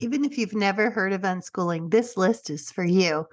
Even if you've never heard of unschooling, this list is for you.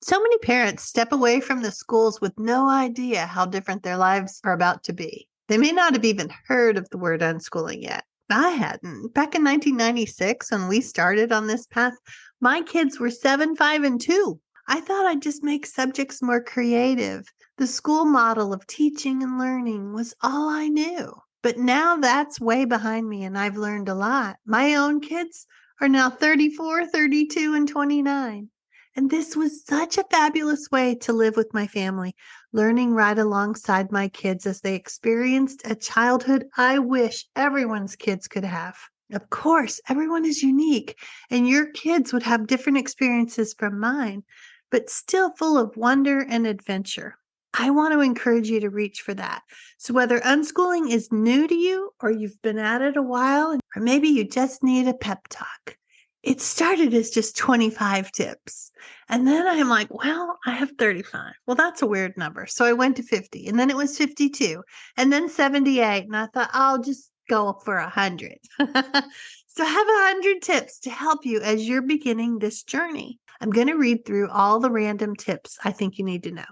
So many parents step away from the schools with no idea how different their lives are about to be. They may not have even heard of the word unschooling yet. I hadn't. Back in 1996, when we started on this path, my kids were 7, 5, and 2. I thought I'd just make subjects more creative. The school model of teaching and learning was all I knew. But now that's way behind me, and I've learned a lot. My own kids are now 34, 32, and 29. And this was such a fabulous way to live with my family, learning right alongside my kids as they experienced a childhood I wish everyone's kids could have. Of course, everyone is unique, and your kids would have different experiences from mine, but still full of wonder and adventure. I want to encourage you to reach for that. So whether unschooling is new to you or you've been at it a while, or maybe you just need a pep talk. It started as just 25 tips. And then I'm like, well, I have 35. Well, that's a weird number. So I went to 50, and then it was 52, and then 78. And I thought, I'll just go for 100. So I have 100 tips to help you as you're beginning this journey. I'm going to read through all the random tips I think you need to know.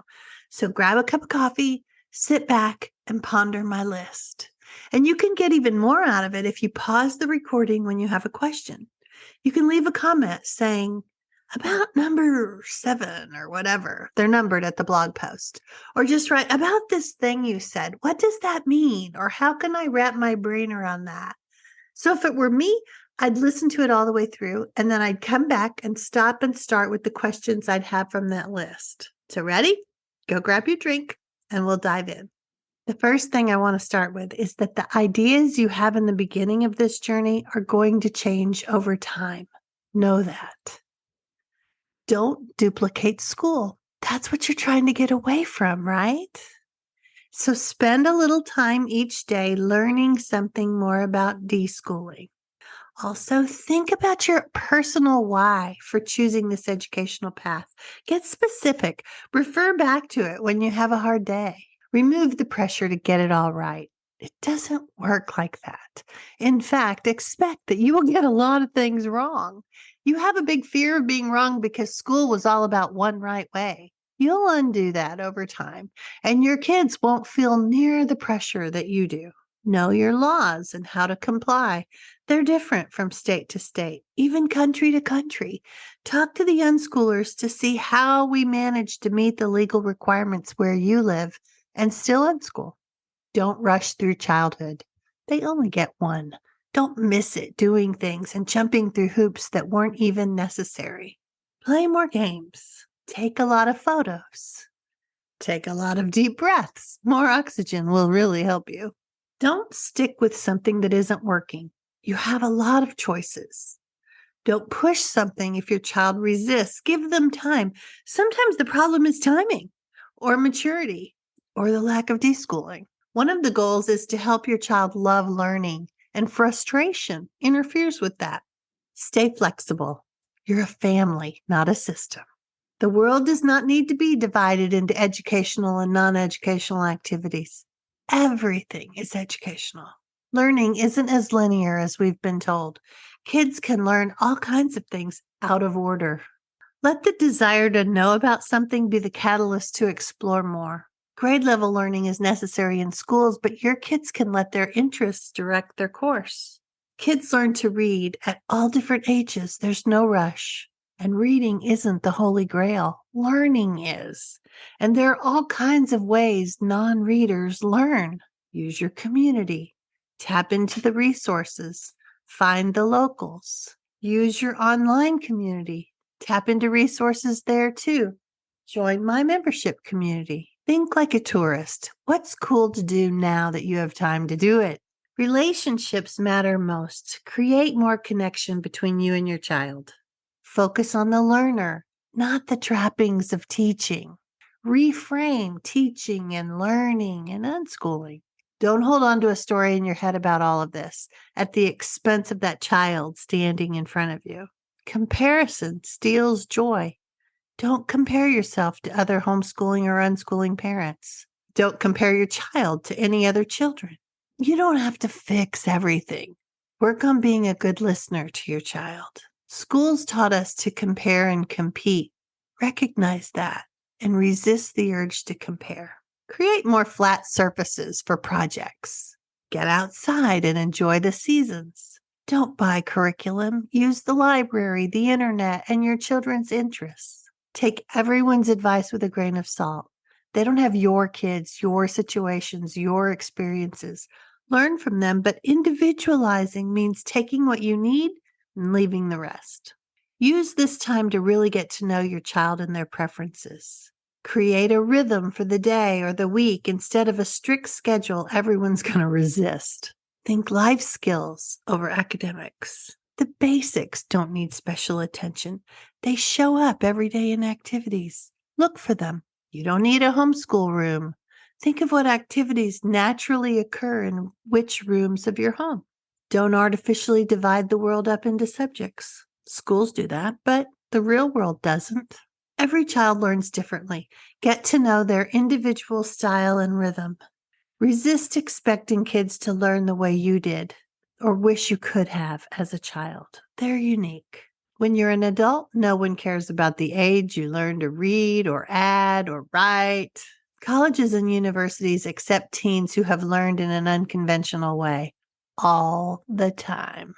So grab a cup of coffee, sit back, and ponder my list. And you can get even more out of it if you pause the recording when you have a question. You can leave a comment saying, about number 7 or whatever. They're numbered at the blog post. Or just write, about this thing you said. What does that mean? Or how can I wrap my brain around that? So if it were me, I'd listen to it all the way through, and then I'd come back and stop and start with the questions I'd have from that list. So ready? Go grab your drink and we'll dive in. The first thing I want to start with is that the ideas you have in the beginning of this journey are going to change over time. Know that. Don't duplicate school. That's what you're trying to get away from, right? So spend a little time each day learning something more about deschooling. Also, think about your personal why for choosing this educational path. Get specific. Refer back to it when you have a hard day. Remove the pressure to get it all right. It doesn't work like that. In fact, expect that you will get a lot of things wrong. You have a big fear of being wrong because school was all about one right way. You'll undo that over time, and your kids won't feel near the pressure that you do. Know your laws and how to comply. They're different from state to state, even country to country. Talk to the unschoolers to see how we manage to meet the legal requirements where you live and still unschool. Don't rush through childhood. They only get one. Don't miss it doing things and jumping through hoops that weren't even necessary. Play more games. Take a lot of photos. Take a lot of deep breaths. More oxygen will really help you. Don't stick with something that isn't working. You have a lot of choices. Don't push something if your child resists. Give them time. Sometimes the problem is timing or maturity or the lack of deschooling. One of the goals is to help your child love learning, and frustration interferes with that. Stay flexible. You're a family, not a system. The world does not need to be divided into educational and non-educational activities. Everything is educational. Learning isn't as linear as we've been told. Kids can learn all kinds of things out of order. Let the desire to know about something be the catalyst to explore more. Grade level learning is necessary in schools, but your kids can let their interests direct their course. Kids learn to read at all different ages. There's no rush. And reading isn't the holy grail. Learning is. And there are all kinds of ways non-readers learn. Use your community. Tap into the resources. Find the locals. Use your online community. Tap into resources there too. Join my membership community. Think like a tourist. What's cool to do now that you have time to do it? Relationships matter most. Create more connection between you and your child. Focus on the learner, not the trappings of teaching. Reframe teaching and learning and unschooling. Don't hold on to a story in your head about all of this at the expense of that child standing in front of you. Comparison steals joy. Don't compare yourself to other homeschooling or unschooling parents. Don't compare your child to any other children. You don't have to fix everything. Work on being a good listener to your child. Schools taught us to compare and compete. Recognize that and resist the urge to compare. Create more flat surfaces for projects. Get outside and enjoy the seasons. Don't buy curriculum. Use the library, the internet, and your children's interests. Take everyone's advice with a grain of salt. They don't have your kids, your situations, your experiences. Learn from them, but individualizing means taking what you need and leaving the rest. Use this time to really get to know your child and their preferences. Create a rhythm for the day or the week instead of a strict schedule everyone's going to resist. Think life skills over academics. The basics don't need special attention. They show up every day in activities. Look for them. You don't need a homeschool room. Think of what activities naturally occur in which rooms of your home. Don't artificially divide the world up into subjects. Schools do that, but the real world doesn't. Every child learns differently. Get to know their individual style and rhythm. Resist expecting kids to learn the way you did or wish you could have as a child. They're unique. When you're an adult, no one cares about the age you learn to read or add or write. Colleges and universities accept teens who have learned in an unconventional way all the time.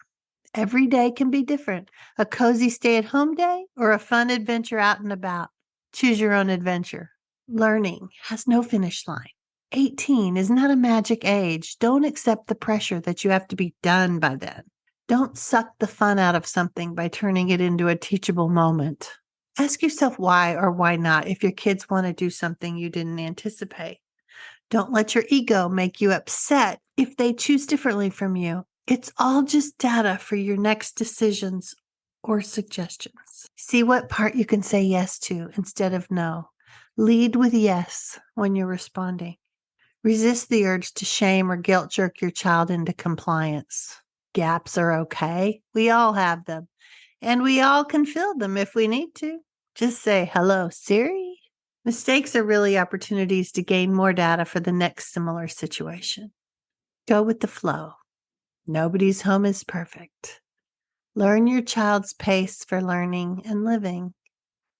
Every day can be different. A cozy stay-at-home day or a fun adventure out and about. Choose your own adventure. Learning has no finish line. 18 is not a magic age. Don't accept the pressure that you have to be done by then. Don't suck the fun out of something by turning it into a teachable moment. Ask yourself why or why not if your kids want to do something you didn't anticipate. Don't let your ego make you upset if they choose differently from you. It's all just data for your next decisions or suggestions. See what part you can say yes to instead of no. Lead with yes when you're responding. Resist the urge to shame or guilt jerk your child into compliance. Gaps are okay. We all have them. And we all can fill them if we need to. Just say, hello, Siri. Mistakes are really opportunities to gain more data for the next similar situation. Go with the flow. Nobody's home is perfect. Learn your child's pace for learning and living.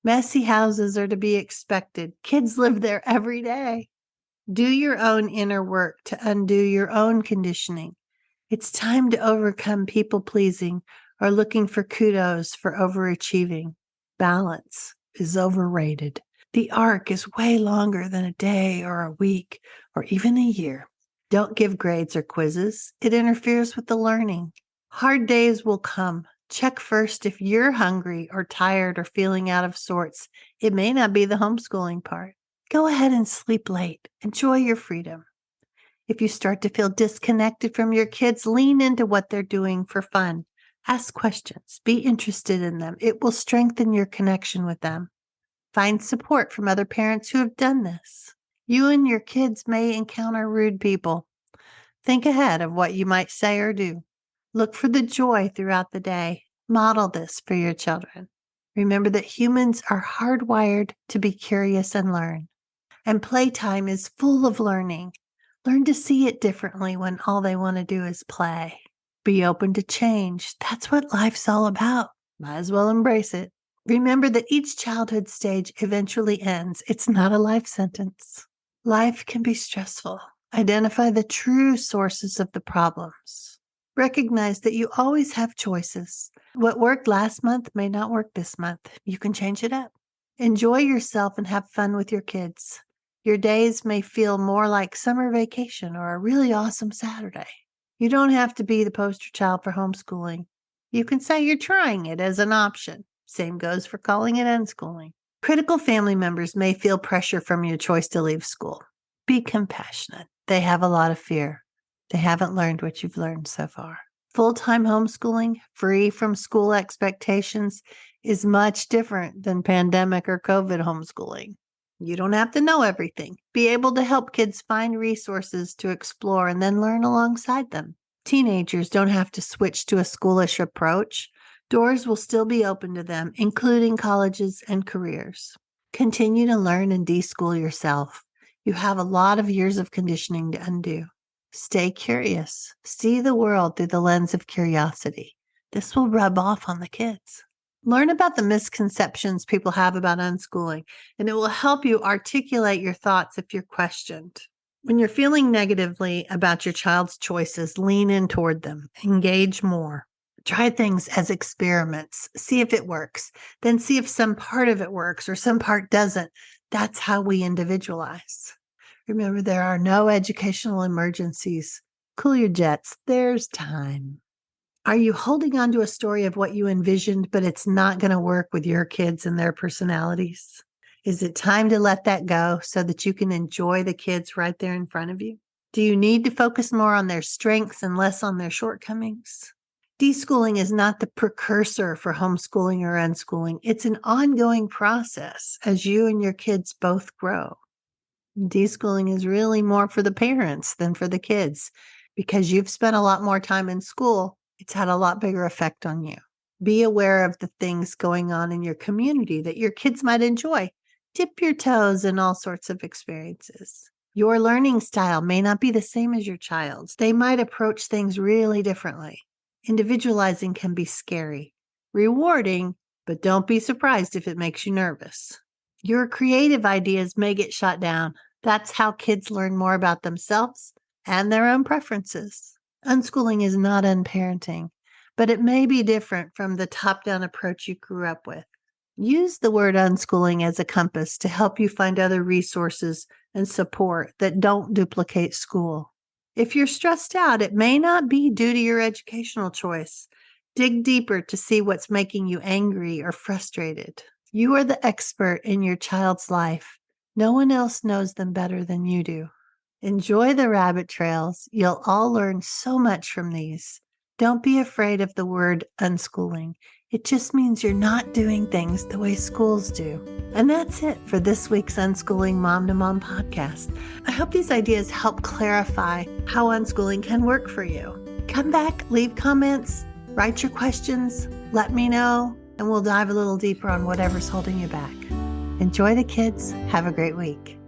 Messy houses are to be expected. Kids live there every day. Do your own inner work to undo your own conditioning. It's time to overcome people-pleasing or looking for kudos for overachieving. Balance is overrated. The arc is way longer than a day or a week or even a year. Don't give grades or quizzes. It interferes with the learning. Hard days will come. Check first if you're hungry or tired or feeling out of sorts. It may not be the homeschooling part. Go ahead and sleep late. Enjoy your freedom. If you start to feel disconnected from your kids, lean into what they're doing for fun. Ask questions. Be interested in them. It will strengthen your connection with them. Find support from other parents who have done this. You and your kids may encounter rude people. Think ahead of what you might say or do. Look for the joy throughout the day. Model this for your children. Remember that humans are hardwired to be curious and learn. And playtime is full of learning. Learn to see it differently when all they want to do is play. Be open to change. That's what life's all about. Might as well embrace it. Remember that each childhood stage eventually ends. It's not a life sentence. Life can be stressful. Identify the true sources of the problems. Recognize that you always have choices. What worked last month may not work this month. You can change it up. Enjoy yourself and have fun with your kids. Your days may feel more like summer vacation or a really awesome Saturday. You don't have to be the poster child for homeschooling. You can say you're trying it as an option. Same goes for calling it unschooling. Critical family members may feel pressure from your choice to leave school. Be compassionate. They have a lot of fear. They haven't learned what you've learned so far. Full-time homeschooling, free from school expectations, is much different than pandemic or COVID homeschooling. You don't have to know everything. Be able to help kids find resources to explore and then learn alongside them. Teenagers don't have to switch to a schoolish approach. Doors will still be open to them, including colleges and careers. Continue to learn and deschool yourself. You have a lot of years of conditioning to undo. Stay curious. See the world through the lens of curiosity. This will rub off on the kids. Learn about the misconceptions people have about unschooling, and it will help you articulate your thoughts if you're questioned. When you're feeling negatively about your child's choices, lean in toward them, engage more. Try things as experiments, see if it works, then see if some part of it works or some part doesn't. That's how we individualize. Remember, there are no educational emergencies. Cool your jets. There's time. Are you holding on to a story of what you envisioned, but it's not going to work with your kids and their personalities? Is it time to let that go so that you can enjoy the kids right there in front of you? Do you need to focus more on their strengths and less on their shortcomings? Deschooling is not the precursor for homeschooling or unschooling. It's an ongoing process as you and your kids both grow. Deschooling is really more for the parents than for the kids because you've spent a lot more time in school. It's had a lot bigger effect on you. Be aware of the things going on in your community that your kids might enjoy. Dip your toes in all sorts of experiences. Your learning style may not be the same as your child's. They might approach things really differently. Individualizing can be scary, rewarding, but don't be surprised if it makes you nervous. Your creative ideas may get shot down. That's how kids learn more about themselves and their own preferences. Unschooling is not unparenting, but it may be different from the top-down approach you grew up with. Use the word unschooling as a compass to help you find other resources and support that don't duplicate school. If you're stressed out, it may not be due to your educational choice. Dig deeper to see what's making you angry or frustrated. You are the expert in your child's life. No one else knows them better than you do. Enjoy the rabbit trails. You'll all learn so much from these. Don't be afraid of the word unschooling. It just means you're not doing things the way schools do. And that's it for this week's Unschooling Mom to Mom podcast. I hope these ideas help clarify how unschooling can work for you. Come back, leave comments, write your questions, let me know, and we'll dive a little deeper on whatever's holding you back. Enjoy the kids. Have a great week.